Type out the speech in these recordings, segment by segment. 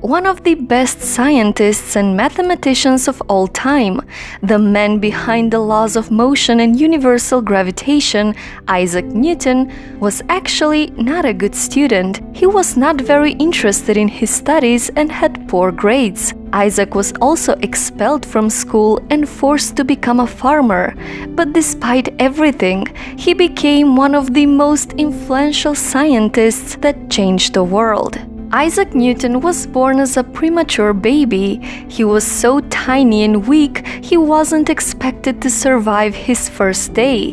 one of the best scientists and mathematicians of all time, the man behind the laws of motion and universal gravitation, Isaac Newton, was actually not a good student. He was not very interested in his studies and had poor grades. Isaac was also expelled from school and forced to become a farmer, but despite everything, he became one of the most influential scientists that changed the world. Isaac Newton was born as a premature baby. He was so tiny and weak, he wasn't expected to survive his first day.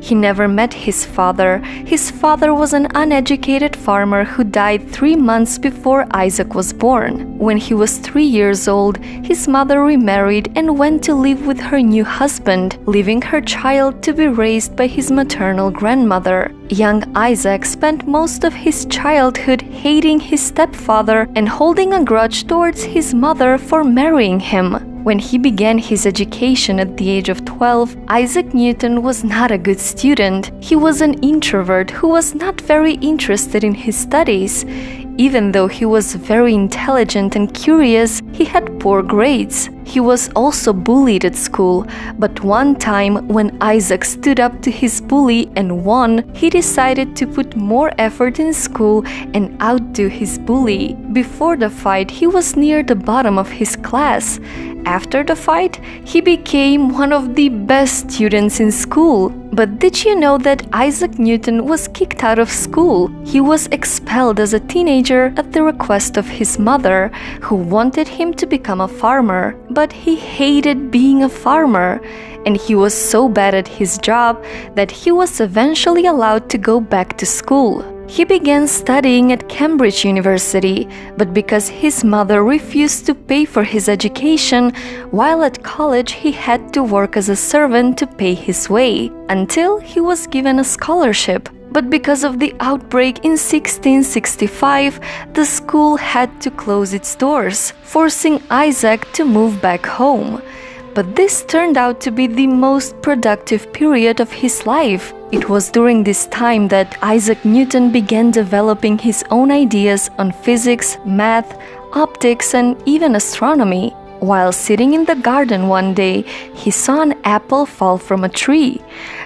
He never met his father. His father was an uneducated farmer who died 3 months before Isaac was born. When he was 3 years old, his mother remarried and went to live with her new husband, leaving her child to be raised by his maternal grandmother. Young Isaac spent most of his childhood hating his stepfather and holding a grudge towards his mother for marrying him. When he began his education at the age of 12, Isaac Newton was not a good student. He was an introvert who was not very interested in his studies. Even though he was very intelligent and curious, he had poor grades. He was also bullied at school, but one time when Isaac stood up to his bully and won, he decided to put more effort in school and outdo his bully. Before the fight, he was near the bottom of his class. After the fight, he became one of the best students in school. But did you know that Isaac Newton was kicked out of school? He was expelled as a teenager at the request of his mother, who wanted him to become a farmer. But he hated being a farmer, and he was so bad at his job that he was eventually allowed to go back to school. He began studying at Cambridge University, but because his mother refused to pay for his education, while at college he had to work as a servant to pay his way, until he was given a scholarship. But because of the outbreak in 1665, the school had to close its doors, forcing Isaac to move back home. But this turned out to be the most productive period of his life. It was during this time that Isaac Newton began developing his own ideas on physics, math, optics, and even astronomy. While sitting in the garden one day, he saw an apple fall from a tree.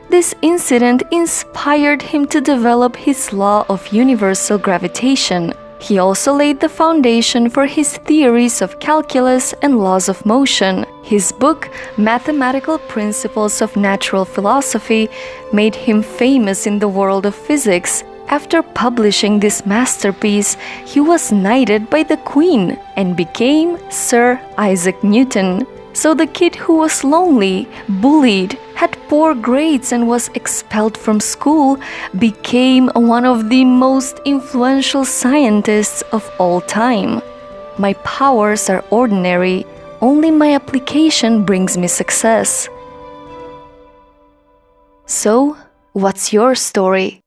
This incident inspired him to develop his law of universal gravitation. He also laid the foundation for his theories of calculus and laws of motion. His book, Mathematical Principles of Natural Philosophy, made him famous in the world of physics. After publishing this masterpiece, he was knighted by the Queen and became Sir Isaac Newton. So the kid who was lonely, bullied, had poor grades and was expelled from school became one of the most influential scientists of all time. My powers are ordinary, only my application brings me success. So, what's your story?